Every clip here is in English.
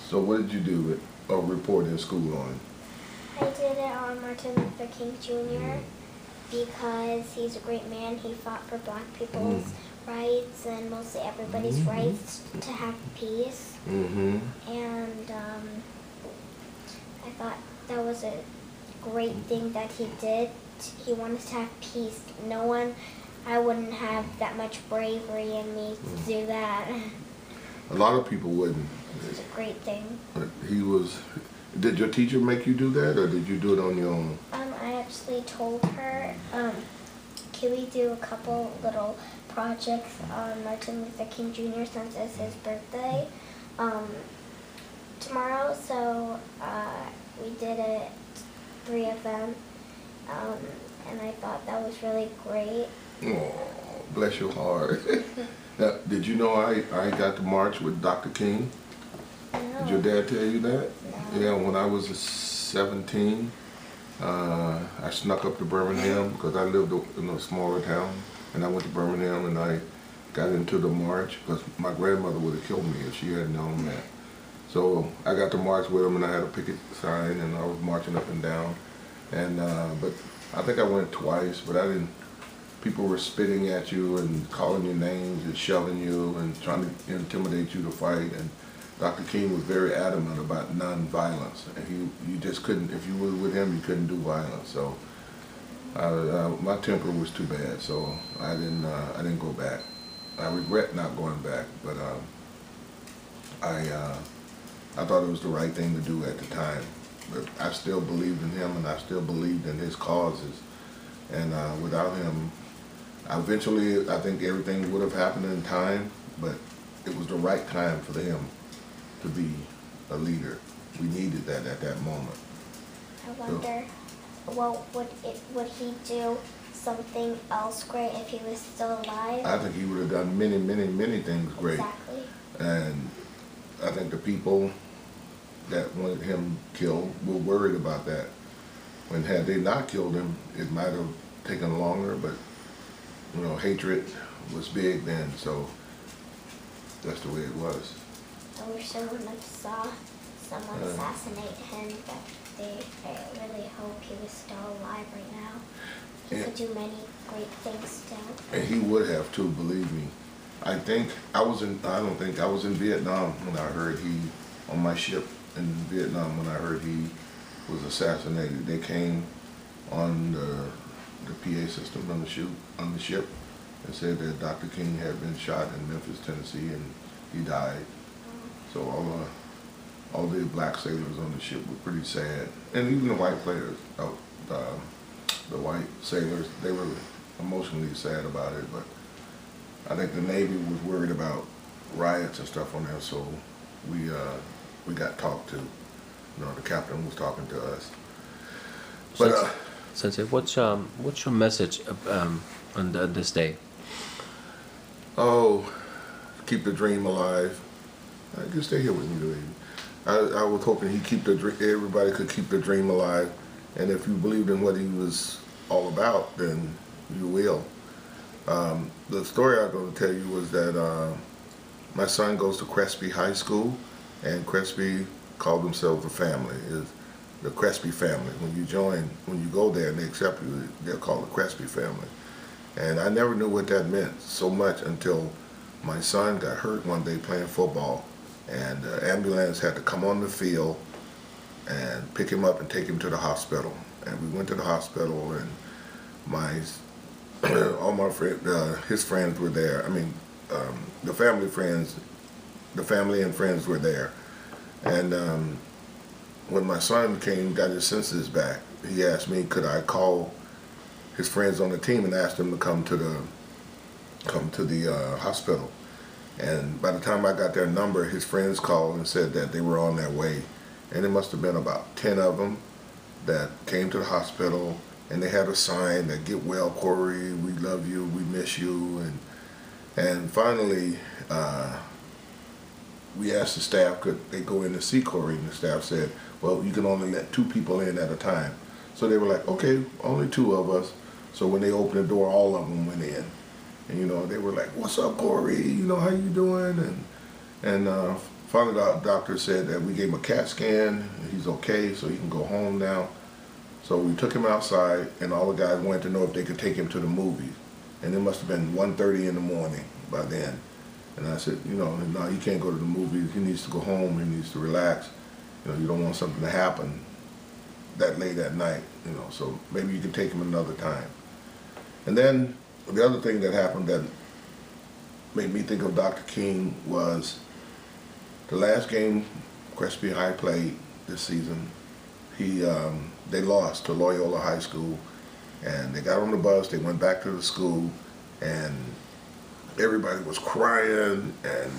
So what did you do with or report in school on? I did it on Martin Luther King Jr. because he's a great man. He fought for black people's rights and mostly everybody's rights to have peace. And I thought that was a great thing that he did. He wanted to have peace. I wouldn't have that much bravery in me to do that. A lot of people wouldn't. It's a great thing. But did your teacher make you do that, or did you do it on your own? I actually told her, can we do a couple little projects on Martin Luther King Jr. since it's his birthday tomorrow? So we did it, 3 of them, and I thought that was really great. Oh, bless your heart. Now, did you know I got to march with Dr. King? No. Did your dad tell you that? No. Yeah, when I was 17, I snuck up to Birmingham because I lived in a smaller town, and I went to Birmingham and I got into the march because my grandmother would have killed me if she had known that. So I got to march with him, and I had a picket sign, and I was marching up and down. And but I think I went twice, but I didn't. People were spitting at you and calling you names and shoving you and trying to intimidate you to fight. And Dr. King was very adamant about non-violence, and you just couldn't. If you were with him, you couldn't do violence. So my temper was too bad, so I didn't go back. I regret not going back, but I thought it was the right thing to do at the time. But I still believed in him, and I still believed in his causes. And without him, eventually I think everything would have happened in time, but it was the right time for him to be a leader. We needed that at that moment. I wonder, would he do something else great if he was still alive? I think he would have done many, many, many things great. Exactly. And I think the people that wanted him killed were worried about that. When had they not killed him, it might have taken longer, but you know, hatred was big then, so that's the way it was. I wish I wouldn't have saw someone assassinate him, but I really hope he was still alive right now. He could do many great things still. And he would have too, believe me. I don't think I was in Vietnam when I heard on my ship in Vietnam when I heard he was assassinated. They came on the PA system on the ship and said that Dr. King had been shot in Memphis, Tennessee, and he died. So all the black sailors on the ship were pretty sad, and even the white players, the white sailors, they were emotionally sad about it. But I think the Navy was worried about riots and stuff on there, so we got talked to. You know, the captain was talking to us. But Sensei, what's your message on this day? Oh, keep the dream alive. Just stay here with me, baby. I was hoping everybody could keep the dream alive, and if you believed in what he was all about, then you will. The story I'm going to tell you was that my son goes to Crespi High School, and Crespi called themselves a family. Is the Crespi family. When you go there and they accept you, they're called the Crespi family. And I never knew what that meant so much until my son got hurt one day playing football, and the ambulance had to come on the field and pick him up and take him to the hospital. And we went to the hospital, and all my friends, his friends were there. I mean, the family and friends were there. And when my son got his senses back, he asked me, could I call his friends on the team and ask them to come to the hospital. And by the time I got their number, his friends called and said that they were on their way. And it must have been about 10 of them that came to the hospital, and they had a sign that "Get well, Corey. We love you. We miss you." And finally, we asked the staff, could they go in to see Corey, and the staff said, well, you can only let 2 people in at a time. So they were like, okay, only 2 of us. So when they opened the door, all of them went in. And, you know, they were like, what's up, Corey? You know, how you doing? And finally the doctor said that we gave him a CAT scan, and he's okay, so he can go home now. So we took him outside, and all the guys wanted to know if they could take him to the movies. And it must have been 1:30 in the morning by then. And I said, you know, no, he can't go to the movies. He needs to go home. He needs to relax. You know, you don't want something to happen that late at night, you know, so maybe you can take him another time. And then the other thing that happened that made me think of Dr. King was the last game Crespi High played this season. They lost to Loyola High School, and they got on the bus, they went back to the school, and everybody was crying, and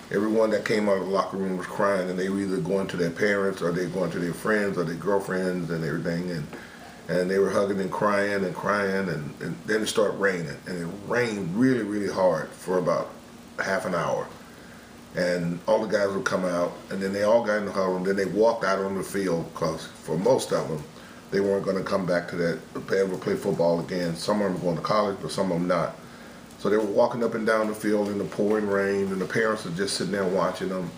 everyone that came out of the locker room was crying, and they were either going to their parents or they were going to their friends or their girlfriends and everything, and they were hugging and crying, and then it started raining, and it rained really, really hard for about half an hour. And all the guys would come out, and then they all got in the huddle, and then they walked out on the field, because for most of them, they weren't going to come back to that, ever play football again. Some of them were going to college, but some of them not. So they were walking up and down the field in the pouring rain, and the parents were just sitting there watching them.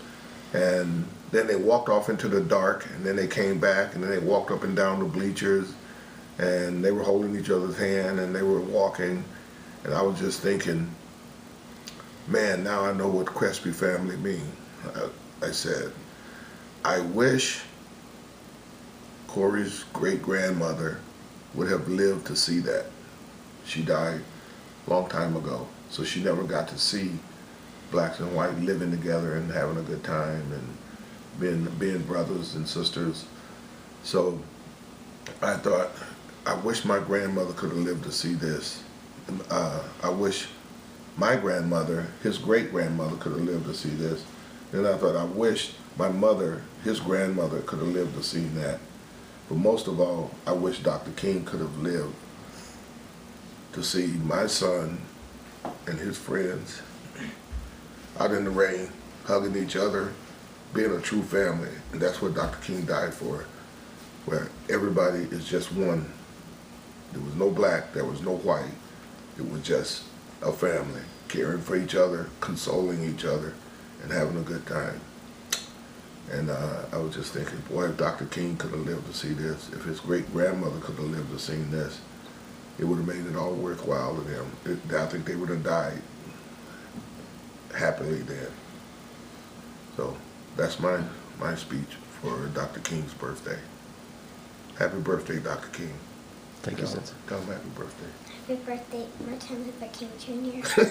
And then they walked off into the dark, and then they came back, and then they walked up and down the bleachers, and they were holding each other's hand, and they were walking. And I was just thinking, man, now I know what Crespi family mean. I said, I wish Corey's great-grandmother would have lived to see that. She died a long time ago, so she never got to see blacks and white living together and having a good time and being brothers and sisters. So I thought, I wish my grandmother could have lived to see this. I wish my grandmother, his great-grandmother, could have lived to see this. And I thought, I wish my mother, his grandmother, could have lived to see that. But most of all, I wish Dr. King could have lived to see my son and his friends out in the rain, hugging each other, being a true family. And that's what Dr. King died for, where everybody is just one. There was no black, there was no white. It was just a family, caring for each other, consoling each other, and having a good time. And I was just thinking, boy, if Dr. King could have lived to see this, if his great-grandmother could have lived to see this, it would have made it all worthwhile to them. I think they would have died happily then. So that's my speech for Dr. King's birthday. Happy birthday, Dr. King. Thank you, Sensei. Tell him happy birthday. Happy birthday, Martin Luther King Jr.